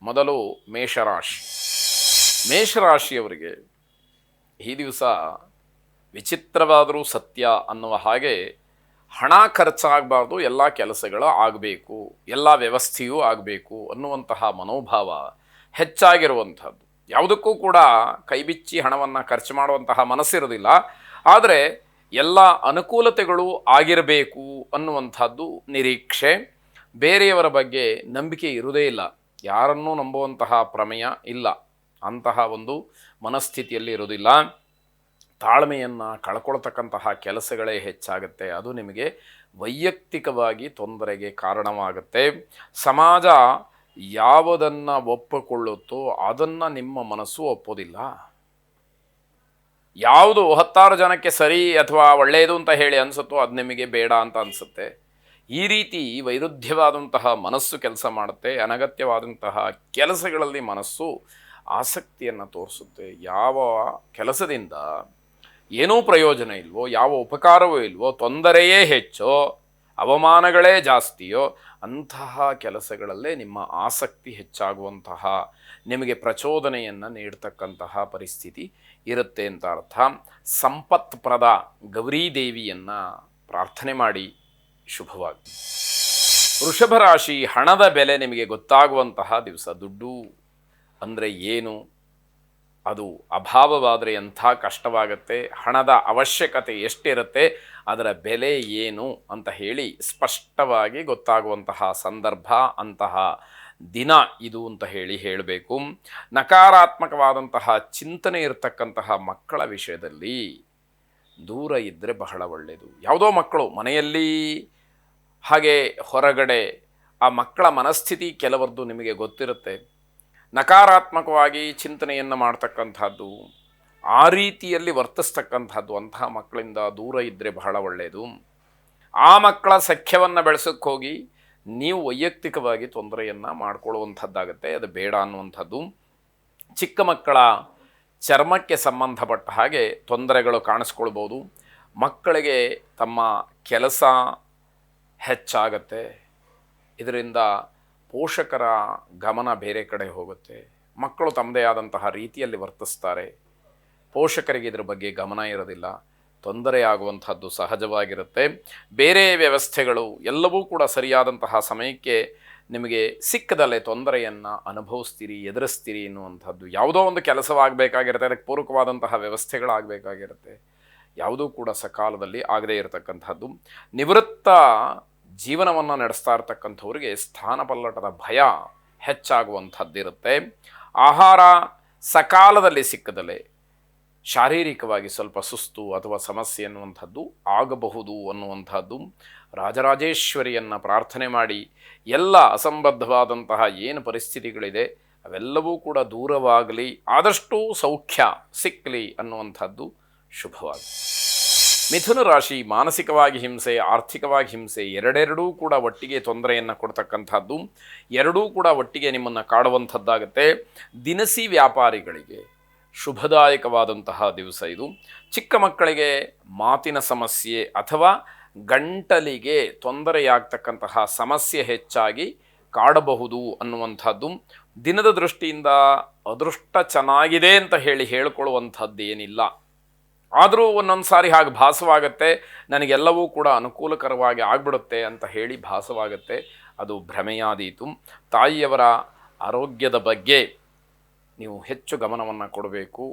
ಮೊದಲು ಮೇಷರಾಶಿ. ಮೇಷರಾಶಿಯವರಿಗೆ ಈ ದಿವಸ ವಿಚಿತ್ರವಾದರೂ ಸತ್ಯ ಅನ್ನುವ ಹಾಗೆ ಹಣ ಖರ್ಚಾಗಬಾರ್ದು, ಎಲ್ಲ ಕೆಲಸಗಳು ಆಗಬೇಕು, ಎಲ್ಲ ವ್ಯವಸ್ಥೆಯೂ ಆಗಬೇಕು ಅನ್ನುವಂತಹ ಮನೋಭಾವ ಹೆಚ್ಚಾಗಿರುವಂಥದ್ದು. ಯಾವುದಕ್ಕೂ ಕೂಡ ಕೈಬಿಚ್ಚಿ ಹಣವನ್ನು ಖರ್ಚು ಮಾಡುವಂತಹ ಮನಸ್ಸಿರೋದಿಲ್ಲ. ಆದರೆ ಎಲ್ಲ ಅನುಕೂಲತೆಗಳು ಆಗಿರಬೇಕು ಅನ್ನುವಂಥದ್ದು ನಿರೀಕ್ಷೆ. ಬೇರೆಯವರ ಬಗ್ಗೆ ನಂಬಿಕೆ ಇರುವುದೇ ಇಲ್ಲ, ಯಾರನ್ನೂ ನಂಬುವಂತಹ ಪ್ರಮೇಯ ಇಲ್ಲ, ಅಂತಹ ಒಂದು ಮನಸ್ಥಿತಿಯಲ್ಲಿ ಇರೋದಿಲ್ಲ. ತಾಳ್ಮೆಯನ್ನು ಕಳ್ಕೊಳ್ತಕ್ಕಂತಹ ಕೆಲಸಗಳೇ ಹೆಚ್ಚಾಗುತ್ತೆ. ಅದು ನಿಮಗೆ ವೈಯಕ್ತಿಕವಾಗಿ ತೊಂದರೆಗೆ ಕಾರಣವಾಗುತ್ತೆ. ಸಮಾಜ ಯಾವುದನ್ನು ಒಪ್ಪಿಕೊಳ್ಳುತ್ತೋ ಅದನ್ನು ನಿಮ್ಮ ಮನಸ್ಸು ಒಪ್ಪೋದಿಲ್ಲ. ಯಾವುದು 10 ಜನಕ್ಕೆ ಸರಿ ಅಥವಾ ಒಳ್ಳೆಯದು ಅಂತ ಹೇಳಿ ಅನಿಸುತ್ತೋ ಅದು ನಿಮಗೆ ಬೇಡ ಅಂತ ಅನಿಸುತ್ತೆ. ಈ ರೀತಿ ವೈರುಧ್ಯವಾದಂತಹ ಮನಸ್ಸು ಕೆಲಸ ಮಾಡುತ್ತೆ. ಅನಗತ್ಯವಾದಂತಹ ಕೆಲಸಗಳಲ್ಲಿ ಮನಸ್ಸು ಆಸಕ್ತಿಯನ್ನು ತೋರಿಸುತ್ತೆ. ಯಾವ ಕೆಲಸದಿಂದ ಏನೂ ಪ್ರಯೋಜನ ಇಲ್ವೋ, ಯಾವ ಉಪಕಾರವೂ ಇಲ್ವೋ, ತೊಂದರೆಯೇ ಹೆಚ್ಚೋ, ಅವಮಾನಗಳೇ ಜಾಸ್ತಿಯೋ ಅಂತಹ ಕೆಲಸಗಳಲ್ಲೇ ನಿಮ್ಮ ಆಸಕ್ತಿ ಹೆಚ್ಚಾಗುವಂತಹ, ನಿಮಗೆ ಪ್ರಚೋದನೆಯನ್ನು ನೀಡ್ತಕ್ಕಂತಹ ಪರಿಸ್ಥಿತಿ ಇರುತ್ತೆ ಅಂತ ಅರ್ಥ. ಸಂಪತ್ಪ್ರದ ಗೌರೀದೇವಿಯನ್ನು ಪ್ರಾರ್ಥನೆ ಮಾಡಿ, ಶುಭವಾಗಿ. ವೃಷಭ ರಾಶಿ, ಹಣದ ಬೆಲೆ ನಿಮಗೆ ಗೊತ್ತಾಗುವಂತಹ ದಿವಸ. ದುಡ್ಡು ಅಂದರೆ ಏನು, ಅದು ಅಭಾವವಾದರೆ ಎಂಥ ಕಷ್ಟವಾಗುತ್ತೆ, ಹಣದ ಅವಶ್ಯಕತೆ ಎಷ್ಟಿರುತ್ತೆ, ಅದರ ಬೆಲೆ ಏನು ಅಂತ ಹೇಳಿ ಸ್ಪಷ್ಟವಾಗಿ ಗೊತ್ತಾಗುವಂತಹ ಸಂದರ್ಭ, ಅಂತಹ ದಿನ ಇದು ಅಂತ ಹೇಳಬೇಕು. ನಕಾರಾತ್ಮಕವಾದಂತಹ ಚಿಂತನೆ ಇರತಕ್ಕಂತಹ ಮಕ್ಕಳ ವಿಷಯದಲ್ಲಿ ದೂರ ಇದ್ದರೆ ಬಹಳ ಒಳ್ಳೆಯದು. ಯಾವುದೋ ಮಕ್ಕಳು ಮನೆಯಲ್ಲಿ ಹಾಗೆ ಹೊರಗಡೆ, ಆ ಮಕ್ಕಳ ಮನಸ್ಥಿತಿ ಕೆಲವರದ್ದು ನಿಮಗೆ ಗೊತ್ತಿರುತ್ತೆ. ನಕಾರಾತ್ಮಕವಾಗಿ ಚಿಂತನೆಯನ್ನು ಮಾಡ್ತಕ್ಕಂಥದ್ದು, ಆ ರೀತಿಯಲ್ಲಿ ವರ್ತಿಸ್ತಕ್ಕಂಥದ್ದು, ಅಂತಹ ಮಕ್ಕಳಿಂದ ದೂರ ಇದ್ದರೆ ಬಹಳ ಒಳ್ಳೆಯದು. ಆ ಮಕ್ಕಳ ಸಖ್ಯವನ್ನು ಬೆಳೆಸೋಕ್ಕೆ ಹೋಗಿ ನೀವು ವೈಯಕ್ತಿಕವಾಗಿ ತೊಂದರೆಯನ್ನು ಮಾಡಿಕೊಳ್ಳುವಂಥದ್ದಾಗತ್ತೆ. ಅದು ಬೇಡ ಅನ್ನುವಂಥದ್ದು. ಚಿಕ್ಕ ಮಕ್ಕಳ ಚರ್ಮಕ್ಕೆ ಸಂಬಂಧಪಟ್ಟ ಹಾಗೆ ತೊಂದರೆಗಳು ಕಾಣಿಸ್ಕೊಳ್ಬೋದು. ಮಕ್ಕಳಿಗೆ ತಮ್ಮ ಕೆಲಸ ಹೆಚ್ಚಾಗತ್ತೆ. ಇದರಿಂದ ಪೋಷಕರ ಗಮನ ಬೇರೆ ಕಡೆ ಹೋಗುತ್ತೆ. ಮಕ್ಕಳು ತಮ್ಮದೇ ಆದಂತಹ ರೀತಿಯಲ್ಲಿ ವರ್ತಿಸ್ತಾರೆ. ಪೋಷಕರಿಗೆ ಇದರ ಬಗ್ಗೆ ಗಮನ ಇರೋದಿಲ್ಲ. ತೊಂದರೆ ಆಗುವಂಥದ್ದು ಸಹಜವಾಗಿರುತ್ತೆ. ಬೇರೆ ವ್ಯವಸ್ಥೆಗಳು ಎಲ್ಲವೂ ಕೂಡ ಸರಿಯಾದಂತಹ ಸಮಯಕ್ಕೆ ನಿಮಗೆ ಸಿಕ್ಕದಲ್ಲೇ ತೊಂದರೆಯನ್ನು ಅನುಭವಿಸ್ತೀರಿ, ಎದುರಿಸ್ತೀರಿ ಎನ್ನುವಂಥದ್ದು. ಯಾವುದೋ ಒಂದು ಕೆಲಸವಾಗಬೇಕಾಗಿರುತ್ತೆ, ಅದಕ್ಕೆ ಪೂರಕವಾದಂತಹ ವ್ಯವಸ್ಥೆಗಳಾಗಬೇಕಾಗಿರುತ್ತೆ. ಯಾವುದೂ ಕೂಡ ಸಕಾಲದಲ್ಲಿ ಆಗದೇ ಇರತಕ್ಕಂಥದ್ದು. ನಿವೃತ್ತ ಜೀವನವನ್ನು ನಡೆಸ್ತಾ ಇರ್ತಕ್ಕಂಥವ್ರಿಗೆ ಸ್ಥಾನಪಲ್ಲಟದ ಭಯ ಹೆಚ್ಚಾಗುವಂಥದ್ದಿರುತ್ತೆ. ಆಹಾರ ಸಕಾಲದಲ್ಲಿ ಸಿಕ್ಕದಲ್ಲೇ ಶಾರೀರಿಕವಾಗಿ ಸ್ವಲ್ಪ ಸುಸ್ತು ಅಥವಾ ಸಮಸ್ಯೆ ಅನ್ನುವಂಥದ್ದು ಆಗಬಹುದು ಅನ್ನುವಂಥದ್ದು. ರಾಜರಾಜೇಶ್ವರಿಯನ್ನು ಪ್ರಾರ್ಥನೆ ಮಾಡಿ ಎಲ್ಲ ಅಸಂಬದ್ಧವಾದಂತಹ ಏನು ಪರಿಸ್ಥಿತಿಗಳಿದೆ ಅವೆಲ್ಲವೂ ಕೂಡ ದೂರವಾಗಲಿ, ಆದಷ್ಟು ಸೌಖ್ಯ ಸಿಕ್ಕಲಿ ಅನ್ನುವಂಥದ್ದು ಶುಭವಾಗಿ. ಮಿಥುನ ರಾಶಿ, ಮಾನಸಿಕವಾಗಿ ಹಿಂಸೆ, ಆರ್ಥಿಕವಾಗಿ ಹಿಂಸೆ ಎರಡೆರಡೂ ಕೂಡ ಒಟ್ಟಿಗೆ ತೊಂದರೆಯನ್ನು ಕೊಡ್ತಕ್ಕಂಥದ್ದು, ಎರಡೂ ಕೂಡ ಒಟ್ಟಿಗೆ ನಿಮ್ಮನ್ನು ಕಾಡುವಂಥದ್ದಾಗುತ್ತೆ. ದಿನಸಿ ವ್ಯಾಪಾರಿಗಳಿಗೆ ಶುಭದಾಯಕವಾದಂತಹ ದಿವಸ ಇದು. ಚಿಕ್ಕ ಮಕ್ಕಳಿಗೆ ಮಾತಿನ ಸಮಸ್ಯೆ ಅಥವಾ ಗಂಟಲಿಗೆ ತೊಂದರೆಯಾಗ್ತಕ್ಕಂತಹ ಸಮಸ್ಯೆ ಹೆಚ್ಚಾಗಿ ಕಾಡಬಹುದು ಅನ್ನುವಂಥದ್ದು. ದಿನದ ದೃಷ್ಟಿಯಿಂದ ಅದೃಷ್ಟ ಚೆನ್ನಾಗಿದೆ ಅಂತ ಹೇಳಿಕೊಳ್ಳುವಂಥದ್ದೇನಿಲ್ಲ. ಆದರೂ ಒಂದೊಂದು ಸಾರಿ ಹಾಗೆ ಭಾಸವಾಗುತ್ತೆ, ನನಗೆಲ್ಲವೂ ಕೂಡ ಅನುಕೂಲಕರವಾಗಿ ಆಗಿಬಿಡುತ್ತೆ ಅಂತ ಹೇಳಿ ಭಾಸವಾಗುತ್ತೆ. ಅದು ಭ್ರಮೆಯಾದೀತು. ತಾಯಿಯವರ ಆರೋಗ್ಯದ ಬಗ್ಗೆ ನೀವು ಹೆಚ್ಚು ಗಮನವನ್ನು ಕೊಡಬೇಕು.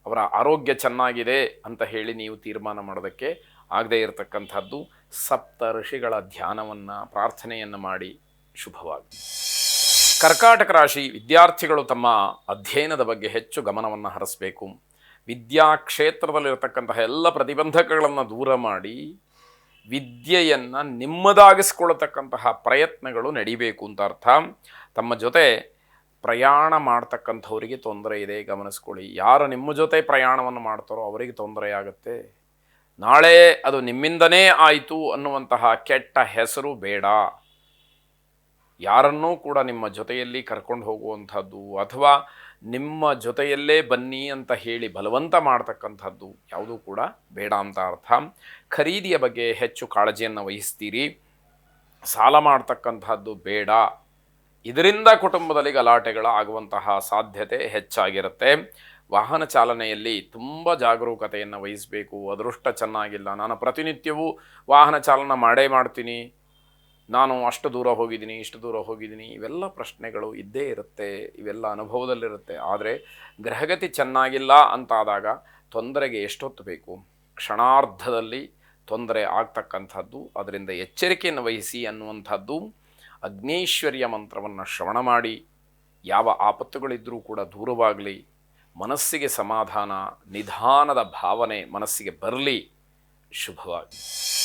ಅವರ ಆರೋಗ್ಯ ಚೆನ್ನಾಗಿದೆ ಅಂತ ಹೇಳಿ ನೀವು ತೀರ್ಮಾನ ಮಾಡೋದಕ್ಕೆ ಆಗದೇ ಇರತಕ್ಕಂಥದ್ದು. ಸಪ್ತ ಋಷಿಗಳ ಧ್ಯಾನವನ್ನು, ಪ್ರಾರ್ಥನೆಯನ್ನು ಮಾಡಿ, ಶುಭವಾಗಿ. ಕರ್ಕಾಟಕ ರಾಶಿ, ವಿದ್ಯಾರ್ಥಿಗಳು ತಮ್ಮ ಅಧ್ಯಯನದ ಬಗ್ಗೆ ಹೆಚ್ಚು ಗಮನವನ್ನು ಹರಿಸಬೇಕು. ವಿದ್ಯಾಕ್ಷೇತ್ರದಲ್ಲಿರತಕ್ಕಂತಹ ಎಲ್ಲ ಪ್ರತಿಬಂಧಕಗಳನ್ನು ದೂರ ಮಾಡಿ ವಿದ್ಯೆಯನ್ನು ನಿಮ್ಮದಾಗಿಸ್ಕೊಳ್ತಕ್ಕಂತಹ ಪ್ರಯತ್ನಗಳು ನಡಿಬೇಕು ಅಂತ ಅರ್ಥ. ತಮ್ಮ ಜೊತೆ ಪ್ರಯಾಣ ಮಾಡ್ತಕ್ಕಂಥವರಿಗೆ ತೊಂದರೆ ಇದೆ, ಗಮನಿಸ್ಕೊಳ್ಳಿ. ಯಾರು ನಿಮ್ಮ ಜೊತೆ ಪ್ರಯಾಣವನ್ನು ಮಾಡ್ತಾರೋ ಅವರಿಗೆ ತೊಂದರೆ ಆಗುತ್ತೆ. ನಾಳೆ ಅದು ನಿಮ್ಮಿಂದನೇ ಆಯಿತು ಅನ್ನುವಂತಹ ಕೆಟ್ಟ ಹೆಸರು ಬೇಡ. ಯಾರನ್ನೂ ಕೂಡ ನಿಮ್ಮ ಜೊತೆಯಲ್ಲಿ ಕರ್ಕೊಂಡು ಹೋಗುವಂಥದ್ದು ಅಥವಾ ನಿಮ್ಮ ಜೊತೆಯಲ್ಲೇ ಬನ್ನಿ ಅಂತ ಹೇಳಿ ಬಲವಂತ ಮಾಡ್ತಕ್ಕಂಥದ್ದು ಯಾವುದೂ ಕೂಡ ಬೇಡ ಅಂತ ಅರ್ಥ. ಖರೀದಿಯ ಬಗ್ಗೆ ಹೆಚ್ಚು ಕಾಳಜಿಯನ್ನು ವಹಿಸ್ತೀರಿ. ಸಾಲ ಮಾಡ್ತಕ್ಕಂಥದ್ದು ಬೇಡ. ಇದರಿಂದ ಕುಟುಂಬದಲ್ಲಿ ಗಲಾಟೆಗಳು ಆಗುವಂತಹ ಸಾಧ್ಯತೆ ಹೆಚ್ಚಾಗಿರುತ್ತೆ. ವಾಹನ ಚಾಲನೆಯಲ್ಲಿ ತುಂಬ ಜಾಗರೂಕತೆಯನ್ನು ವಹಿಸಬೇಕು. ಅದೃಷ್ಟ ಚೆನ್ನಾಗಿಲ್ಲ, ನಾನು ಪ್ರತಿನಿತ್ಯವೂ ವಾಹನ ಚಾಲನೆ ಮಾಡೇ ಮಾಡ್ತೀನಿ, ನಾನು ಅಷ್ಟು ದೂರ ಹೋಗಿದ್ದೀನಿ, ಇಷ್ಟು ದೂರ ಹೋಗಿದ್ದೀನಿ, ಇವೆಲ್ಲ ಪ್ರಶ್ನೆಗಳು ಇದ್ದೇ ಇರುತ್ತೆ, ಇವೆಲ್ಲ ಅನುಭವದಲ್ಲಿರುತ್ತೆ. ಆದರೆ ಗ್ರಹಗತಿ ಚೆನ್ನಾಗಿಲ್ಲ ಅಂತಾದಾಗ ತೊಂದರೆಗೆ ಎಷ್ಟೊತ್ತು ಬೇಕು, ಕ್ಷಣಾರ್ಧದಲ್ಲಿ ತೊಂದರೆ ಆಗ್ತಕ್ಕಂಥದ್ದು. ಅದರಿಂದ ಎಚ್ಚರಿಕೆಯನ್ನು ವಹಿಸಿ ಅನ್ನುವಂಥದ್ದು. ಅಗ್ನೇಶ್ವರ್ಯ ಮಂತ್ರವನ್ನು ಶ್ರವಣ ಮಾಡಿ ಯಾವ ಆಪತ್ತುಗಳಿದ್ದರೂ ಕೂಡ ದೂರವಾಗಲಿ, ಮನಸ್ಸಿಗೆ ಸಮಾಧಾನ, ನಿಧಾನದ ಭಾವನೆ ಮನಸ್ಸಿಗೆ ಬರಲಿ. ಶುಭವಾಗಿ.